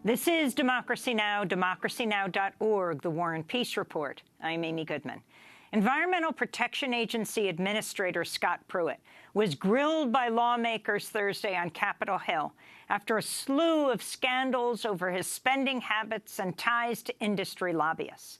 This is Democracy Now!, democracynow.org, The War and Peace Report. I'm Amy Goodman. Environmental Protection Agency Administrator Scott Pruitt was grilled by lawmakers Thursday on Capitol Hill after a slew of scandals over his spending habits and ties to industry lobbyists.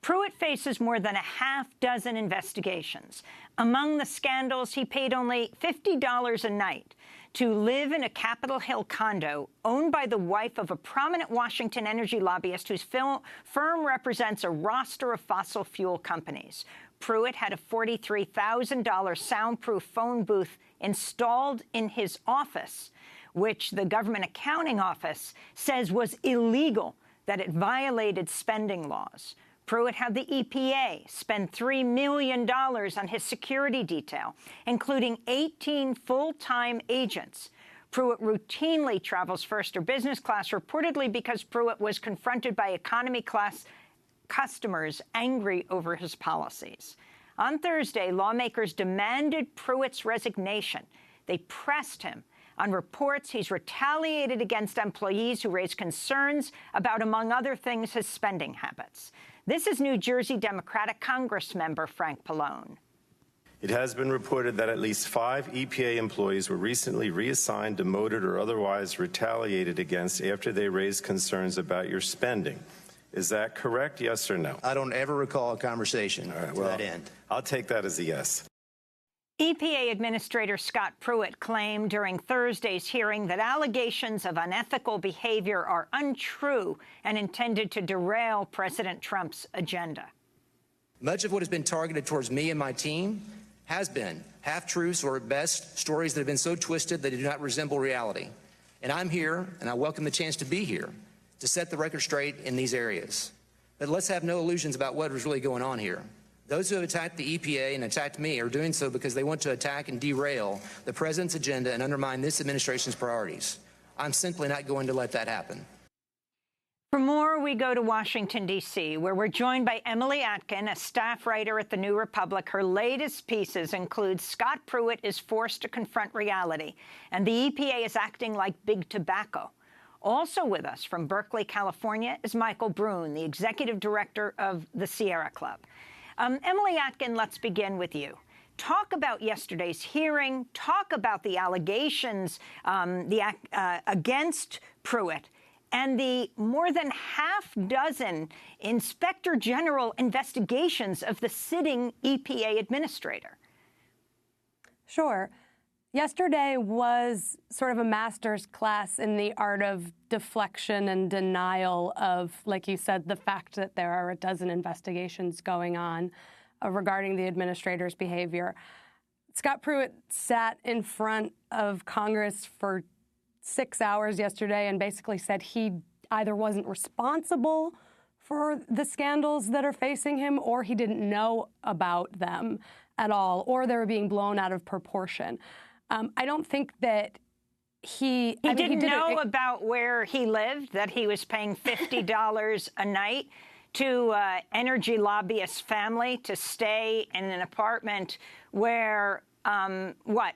Pruitt faces more than a half-dozen investigations. Among the scandals, he paid only $50 a night to live in a Capitol Hill condo owned by the wife of a prominent Washington energy lobbyist whose firm represents a roster of fossil fuel companies. Pruitt had a $43,000 soundproof phone booth installed in his office, which the Government Accounting Office says was illegal, that it violated spending laws. Pruitt had the EPA spend $3 million on his security detail, including 18 full-time agents. Pruitt routinely travels first or business class, reportedly because Pruitt was confronted by economy class customers angry over his policies. On Thursday, lawmakers demanded Pruitt's resignation. They pressed him on reports he's retaliated against employees who raised concerns about, among other things, his spending habits. This is New Jersey Democratic Congressmember Frank Pallone. It has been reported that at least 5 EPA employees were recently reassigned, demoted, or otherwise retaliated against after they raised concerns about your spending. Is that correct, yes or no? I don't ever recall a conversation to that end. I'll take that as a yes. EPA Administrator Scott Pruitt claimed during Thursday's hearing that allegations of unethical behavior are untrue and intended to derail President Trump's agenda. Much of what has been targeted towards me and my team has been half-truths, or at best, stories that have been so twisted that they do not resemble reality. And I'm here, and I welcome the chance to be here, to set the record straight in these areas. But let's have no illusions about what was really going on here. Those who have attacked the EPA and attacked me are doing so because they want to attack and derail the president's agenda and undermine this administration's priorities. I'm simply not going to let that happen. For more, we go to Washington, D.C., where we're joined by Emily Atkin, a staff writer at The New Republic. Her latest pieces include Scott Pruitt is forced to confront reality, and the EPA is acting like big tobacco. Also with us from Berkeley, California, is Michael Brune, the executive director of the Sierra Club. Emily Atkin, let's begin with you. Talk about yesterday's hearing. Talk about the allegations against Pruitt and the more than half-dozen Inspector General investigations of the sitting EPA administrator. Sure. Yesterday was sort of a master's class in the art of deflection and denial of, like you said, the fact that there are a dozen investigations going on regarding the administrator's behavior. Scott Pruitt sat in front of Congress for 6 hours yesterday and basically said he either wasn't responsible for the scandals that are facing him, or he didn't know about them at all, or they were being blown out of proportion. I don't think that he didn't know about where he lived, that he was paying $50 a night to energy lobbyist family to stay in an apartment where,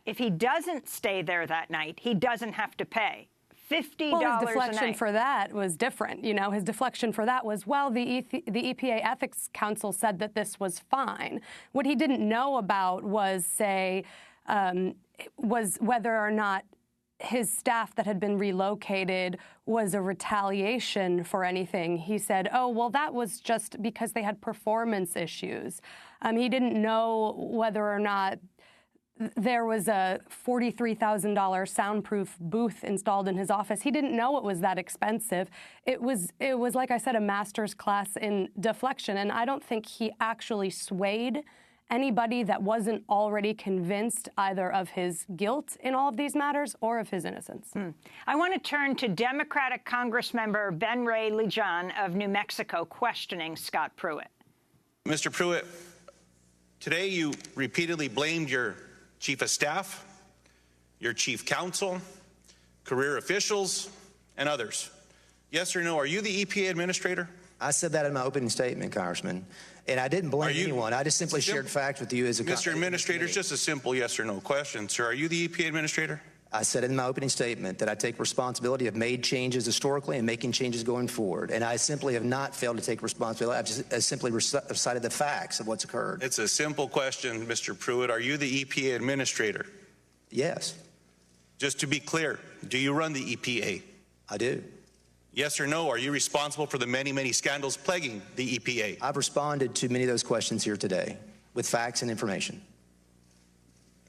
if he doesn't stay there that night, he doesn't have to pay $50 well, his deflection a night. For that was different. You know, his deflection for that was, well, the EPA Ethics Council said that this was fine. What he didn't know about was, say, was whether or not his staff that had been relocated was a retaliation for anything. He said, oh, well, that was just because they had performance issues. He didn't know whether or not there was a $43,000 soundproof booth installed in his office. He didn't know it was that expensive. It was, like I said, a master's class in deflection, and I don't think he actually swayed anybody that wasn't already convinced either of his guilt in all of these matters or of his innocence. I want to turn to Democratic Congressmember Ben Ray Lejean of New Mexico questioning Scott Pruitt. Mr. Pruitt, today you repeatedly blamed your chief of staff, your chief counsel, career officials, and others. Yes or no, are you the EPA administrator? I said that in my opening statement, Congressman. And I didn't blame anyone. I just simply shared facts with you as a Mr. Administrator, it's just a simple yes or no question. Sir, are you the EPA administrator? I said in my opening statement that I take responsibility. I've made changes historically and making changes going forward. And I simply have not failed to take responsibility. I've simply recited the facts of what's occurred. It's a simple question, Mr. Pruitt. Are you the EPA administrator? Yes. Just to be clear, do you run the EPA? I do. Yes or no, are you responsible for the many, many scandals plaguing the EPA? I've responded to many of those questions here today with facts and information.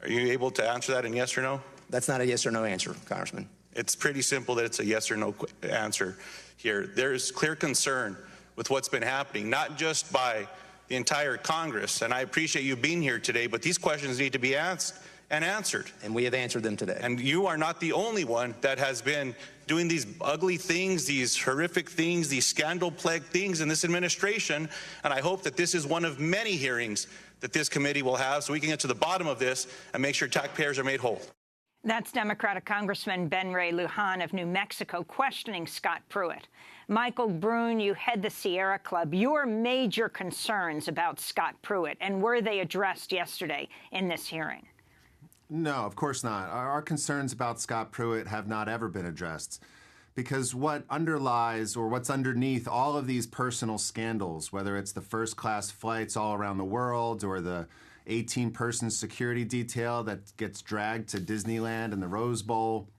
Are you able to answer that in yes or no? That's not a yes or no answer, Congressman. It's pretty simple that it's a yes or no answer here. There is clear concern with what's been happening, not just by the entire Congress, and I appreciate you being here today, but these questions need to be asked and answered. And we have answered them today. And you are not the only one that has been doing these ugly things, these horrific things, these scandal-plagued things in this administration, and I hope that this is one of many hearings that this committee will have so we can get to the bottom of this and make sure taxpayers are made whole. That's Democratic Congressman Ben Ray Lujan of New Mexico questioning Scott Pruitt. Michael Brune, you head the Sierra Club. Your major concerns about Scott Pruitt, and were they addressed yesterday in this hearing? No, of course not. Our concerns about Scott Pruitt have not ever been addressed, because what underlies or what's underneath all of these personal scandals, whether it's the first-class flights all around the world or the 18-person security detail that gets dragged to Disneyland and the Rose Bowl,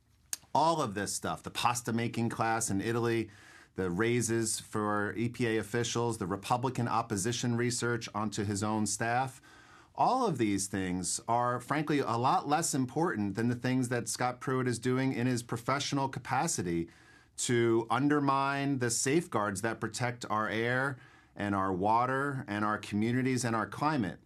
all of this stuff, the pasta-making class in Italy, the raises for EPA officials, the Republican opposition research onto his own staff, all of these things are, frankly, a lot less important than the things that Scott Pruitt is doing in his professional capacity to undermine the safeguards that protect our air and our water and our communities and our climate.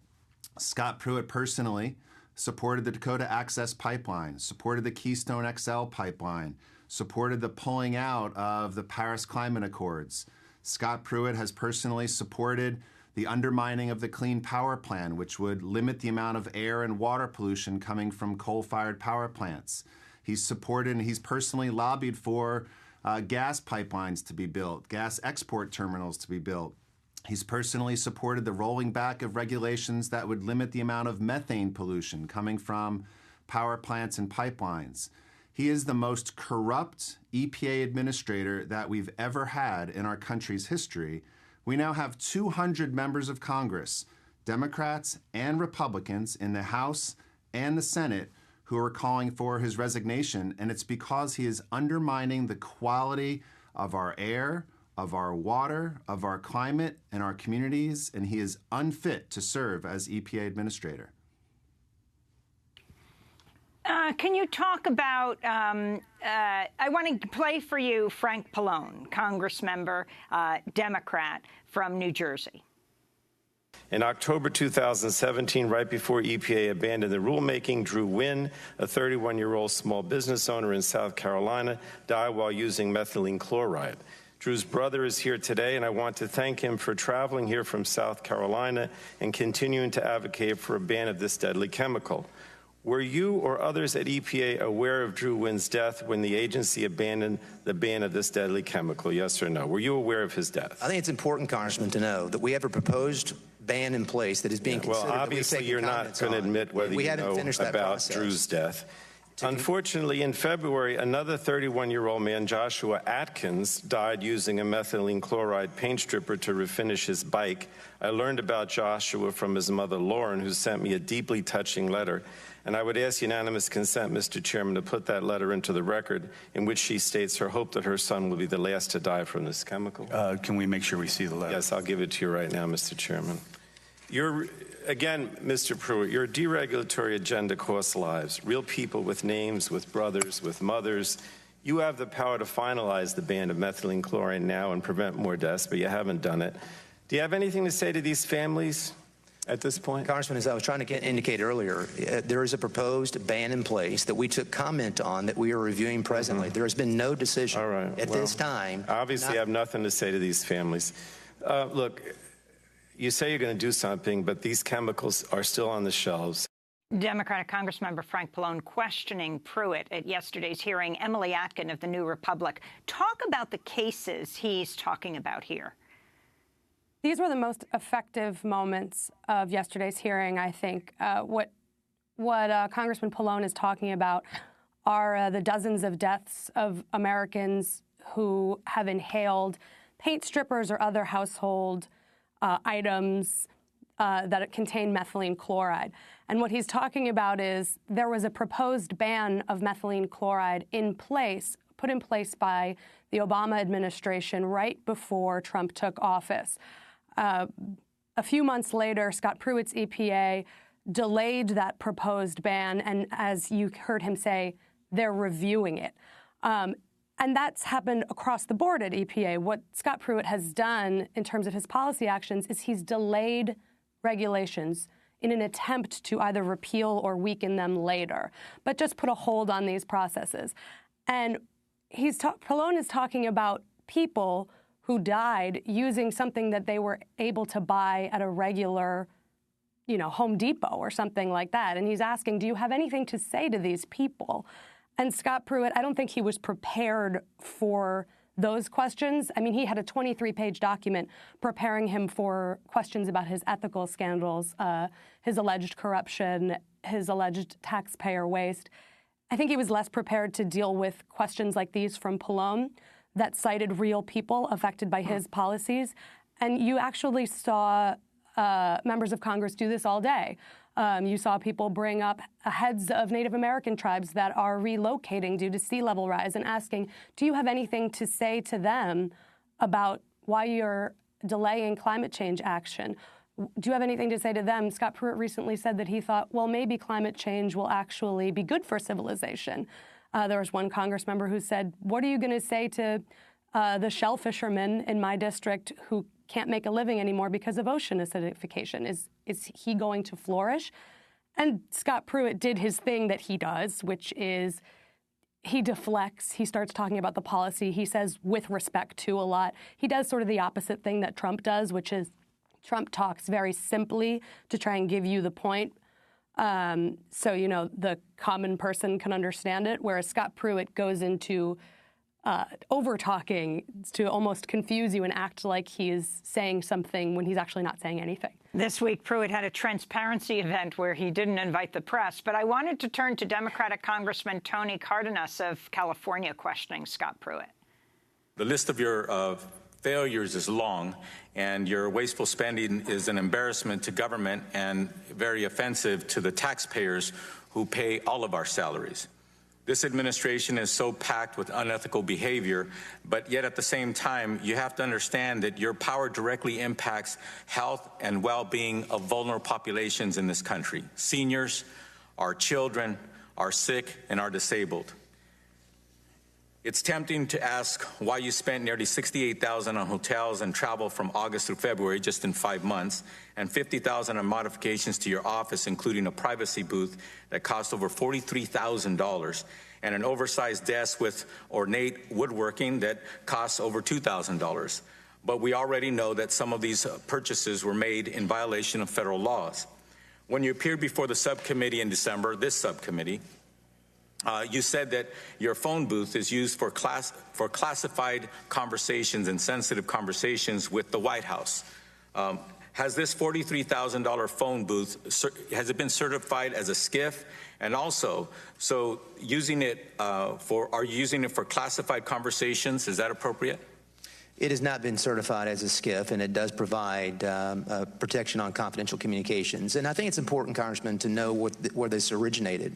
Scott Pruitt personally supported the Dakota Access Pipeline, supported the Keystone XL pipeline, supported the pulling out of the Paris Climate Accords. Scott Pruitt has personally supported the undermining of the Clean Power Plan, which would limit the amount of air and water pollution coming from coal-fired power plants. He's supported and he's personally lobbied for gas pipelines to be built, gas export terminals to be built. He's personally supported the rolling back of regulations that would limit the amount of methane pollution coming from power plants and pipelines. He is the most corrupt EPA administrator that we've ever had in our country's history. We now have 200 members of Congress, Democrats and Republicans in the House and the Senate, who are calling for his resignation, and it's because he is undermining the quality of our air, of our water, of our climate, and our communities, and he is unfit to serve as EPA administrator. Can you talk about, I want to play for you Frank Pallone, Congress member, Democrat from New Jersey. In October 2017, right before EPA abandoned the rulemaking, Drew Wynn, a 31-year-old small business owner in South Carolina, died while using methylene chloride. Drew's brother is here today, and I want to thank him for traveling here from South Carolina and continuing to advocate for a ban of this deadly chemical. Were you or others at EPA aware of Drew Wynn's death when the agency abandoned the ban of this deadly chemical, yes or no? Were you aware of his death? I think it's important, Congressman, to know that we have a proposed ban in place that is being considered. Well, obviously you're not going to admit whether you know about Drew's death. Unfortunately, in February, another 31-year-old man, Joshua Atkins, died using a methylene chloride paint stripper to refinish his bike. I learned about Joshua from his mother, Lauren, who sent me a deeply touching letter. And I would ask unanimous consent, Mr. Chairman, to put that letter into the record, in which she states her hope that her son will be the last to die from this chemical. Can we make sure we see the letter? Yes, I'll give it to you right now, Mr. Chairman. Again, Mr. Pruitt, your deregulatory agenda costs lives. Real people with names, with brothers, with mothers. You have the power to finalize the ban of methylene chloride now and prevent more deaths, but you haven't done it. Do you have anything to say to these families at this point? Congressman, as I was trying to indicate earlier, there is a proposed ban in place that we took comment on that we are reviewing presently. There has been no decision at this time. Obviously, I have nothing to say to these families. Look, you say you're going to do something, but these chemicals are still on the shelves. Democratic Congressmember Frank Pallone questioning Pruitt at yesterday's hearing. Emily Atkin of the New Republic. Talk about the cases he's talking about here. These were the most effective moments of yesterday's hearing, I think. What Congressman Pallone is talking about are the dozens of deaths of Americans who have inhaled paint strippers or other household items that contain methylene chloride. And what he's talking about is there was a proposed ban of methylene chloride put in place by the Obama administration right before Trump took office. A few months later, Scott Pruitt's EPA delayed that proposed ban, and as you heard him say, they're reviewing it. And that's happened across the board at EPA. What Scott Pruitt has done in terms of his policy actions is he's delayed regulations in an attempt to either repeal or weaken them later, but just put a hold on these processes. And Pallone is talking about people who died using something that they were able to buy at a regular, Home Depot or something like that. And he's asking, do you have anything to say to these people? And Scott Pruitt, I don't think he was prepared for those questions. I mean, he had a 23-page document preparing him for questions about his ethical scandals, his alleged corruption, his alleged taxpayer waste. I think he was less prepared to deal with questions like these from Pallone that cited real people affected by his policies. And you actually saw members of Congress do this all day. You saw people bring up heads of Native American tribes that are relocating due to sea level rise and asking, do you have anything to say to them about why you're delaying climate change action? Do you have anything to say to them? Scott Pruitt recently said that he thought, well, maybe climate change will actually be good for civilization. There was one Congress member who said, what are you going to say to the shell fishermen in my district who can't make a living anymore because of ocean acidification? Is he going to flourish? And Scott Pruitt did his thing that he does, which is he deflects. He starts talking about the policy. He says with respect to a lot. He does sort of the opposite thing that Trump does, which is Trump talks very simply to try and give you the point. So, the common person can understand it, whereas Scott Pruitt goes into over-talking to almost confuse you and act like he's saying something when he's actually not saying anything. This week, Pruitt had a transparency event where he didn't invite the press, but I wanted to turn to Democratic Congressman Tony Cardenas of California questioning Scott Pruitt. The list of your failures is long, and your wasteful spending is an embarrassment to government and very offensive to the taxpayers who pay all of our salaries. This administration is so packed with unethical behavior, but yet at the same time, you have to understand that your power directly impacts health and well-being of vulnerable populations in this country. Seniors, our children, our sick, and our disabled. It's tempting to ask why you spent nearly $68,000 on hotels and travel from August through February just in 5 months, and $50,000 on modifications to your office, including a privacy booth that cost over $43,000, and an oversized desk with ornate woodworking that costs over $2,000. But we already know that some of these purchases were made in violation of federal laws. When you appeared before the subcommittee in December, this subcommittee, you said that your phone booth is used for classified conversations and sensitive conversations with the White House. Has this $43,000 phone booth, has it been certified as a SCIF? And also, so using it are you using it for classified conversations? Is that appropriate? It has not been certified as a SCIF, and it does provide protection on confidential communications. And I think it's important, Congressman, to know where this originated.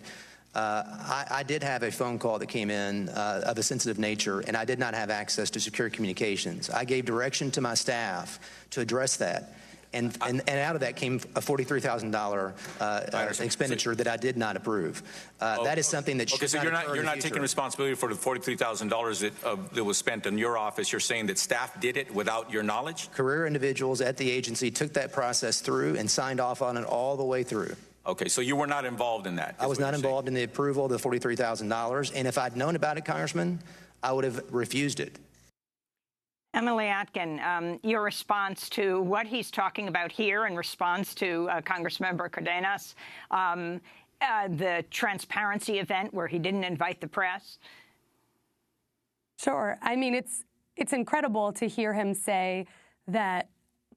I did have a phone call that came in of a sensitive nature, and I did not have access to secure communications. I gave direction to my staff to address that. And out of that came a $43,000 expenditure that I did not approve. That is something that should not occur in the future. You're not taking responsibility for the $43,000 that was spent in your office. You're saying that staff did it without your knowledge? Career individuals at the agency took that process through and signed off on it all the way through. Okay, so you were not involved in that? I was not involved in the approval of the $43,000, and if I'd known about it, Congressman, I would have refused it. Emily Atkin, your response to what he's talking about here in response to Congressmember Cardenas, the transparency event where he didn't invite the press? Sure. I mean, it's incredible to hear him say that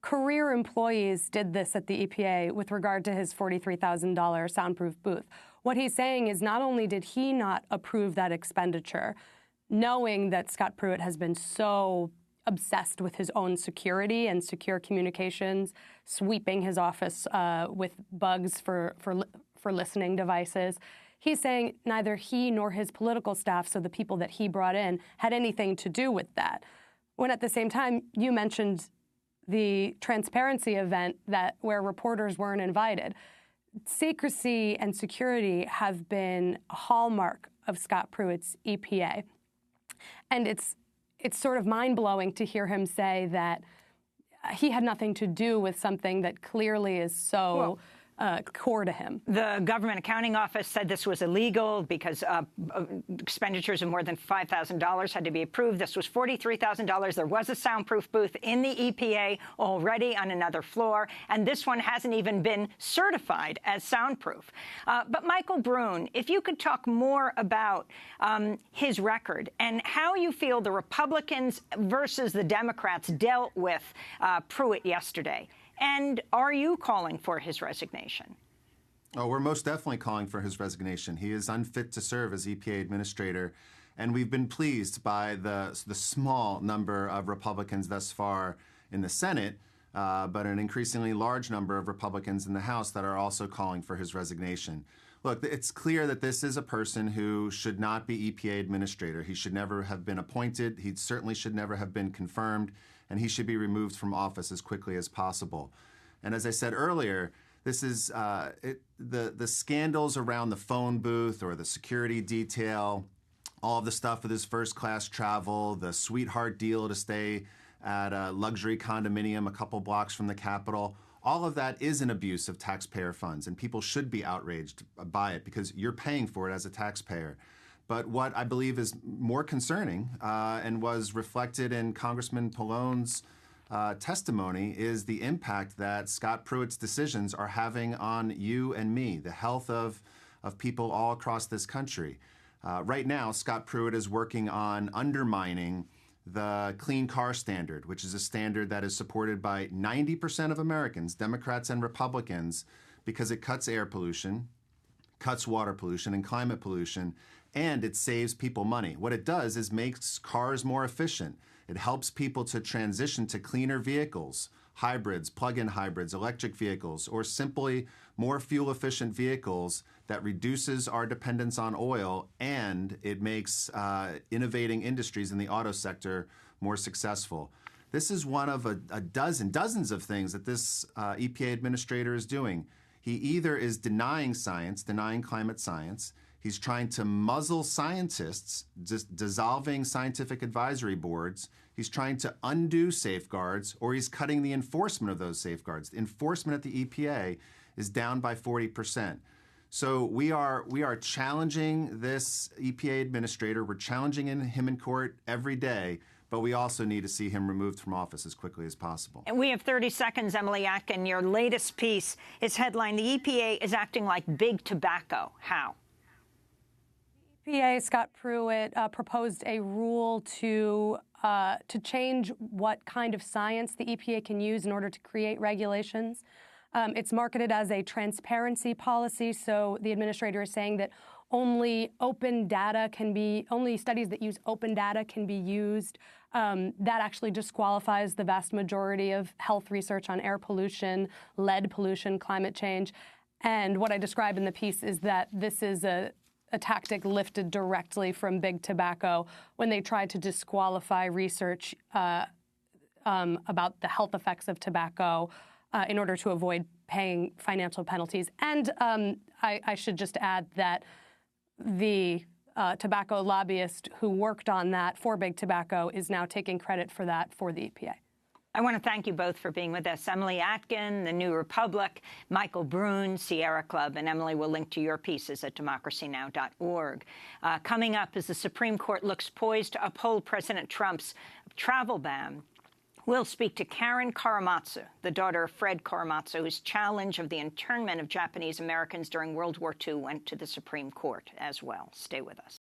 career employees did this at the EPA with regard to his $43,000 soundproof booth. What he's saying is not only did he not approve that expenditure, knowing that Scott Pruitt has been so obsessed with his own security and secure communications, sweeping his office with bugs for listening devices. He's saying neither he nor his political staff, so the people that he brought in, had anything to do with that. When at the same time, you mentioned the transparency event where reporters weren't invited. Secrecy and security have been a hallmark of Scott Pruitt's EPA. And it's sort of mind-blowing to hear him say that he had nothing to do with something that clearly is so core to him. The Government Accounting Office said this was illegal because expenditures of more than $5,000 had to be approved. This was $43,000. There was a soundproof booth in the EPA already on another floor, and this one hasn't even been certified as soundproof. But Michael Brune, if you could talk more about his record and how you feel the Republicans versus the Democrats dealt with Pruitt yesterday. And are you calling for his resignation? Oh, we're most definitely calling for his resignation. He is unfit to serve as EPA administrator, and we've been pleased by the small number of Republicans thus far in the Senate, but an increasingly large number of Republicans in the House that are also calling for his resignation. Look, it's clear that this is a person who should not be EPA administrator. He should never have been appointed. He certainly should never have been confirmed, and he should be removed from office as quickly as possible. And as I said earlier, this is the scandals around the phone booth or the security detail, all of the stuff with his first-class travel, the sweetheart deal to stay at a luxury condominium a couple blocks from the Capitol. All of that is an abuse of taxpayer funds, and people should be outraged by it because you're paying for it as a taxpayer. But what I believe is more concerning and was reflected in Congressman Pallone's testimony is the impact that Scott Pruitt's decisions are having on you and me, the health of people all across this country. Right now, Scott Pruitt is working on undermining the Clean Car Standard, which is a standard that is supported by 90% of Americans, Democrats and Republicans, because it cuts air pollution, cuts water pollution and climate pollution, and it saves people money. What it does is makes cars more efficient. It helps people to transition to cleaner vehicles, hybrids, plug-in hybrids, electric vehicles, or simply more fuel-efficient vehicles that reduces our dependence on oil, and it makes innovating industries in the auto sector more successful. This is one of a dozens of things that this EPA administrator is doing. He either is denying science, denying climate science, he's trying to muzzle scientists, dissolving scientific advisory boards. He's trying to undo safeguards, or he's cutting the enforcement of those safeguards. The enforcement at the EPA is down by 40%. So we are challenging this EPA administrator. We're challenging him in court every day, but we also need to see him removed from office as quickly as possible. And we have 30 seconds, Emily Atkin. Your latest piece is headlined, "The EPA is acting like big tobacco." How? EPA, Scott Pruitt, proposed a rule to change what kind of science the EPA can use in order to create regulations. It's marketed as a transparency policy, so the administrator is saying that only studies that use open data can be used. That actually disqualifies the vast majority of health research on air pollution, lead pollution, climate change. And what I describe in the piece is that this is a tactic lifted directly from big tobacco when they tried to disqualify research about the health effects of tobacco in order to avoid paying financial penalties. And I should just add that the tobacco lobbyist who worked on that for big tobacco is now taking credit for that for the EPA. I want to thank you both for being with us. Emily Atkin, The New Republic, Michael Brune, Sierra Club, and Emily will link to your pieces at democracynow.org. Coming up, as the Supreme Court looks poised to uphold President Trump's travel ban, we'll speak to Karen Korematsu, the daughter of Fred Korematsu, whose challenge of the internment of Japanese Americans during World War II went to the Supreme Court as well. Stay with us.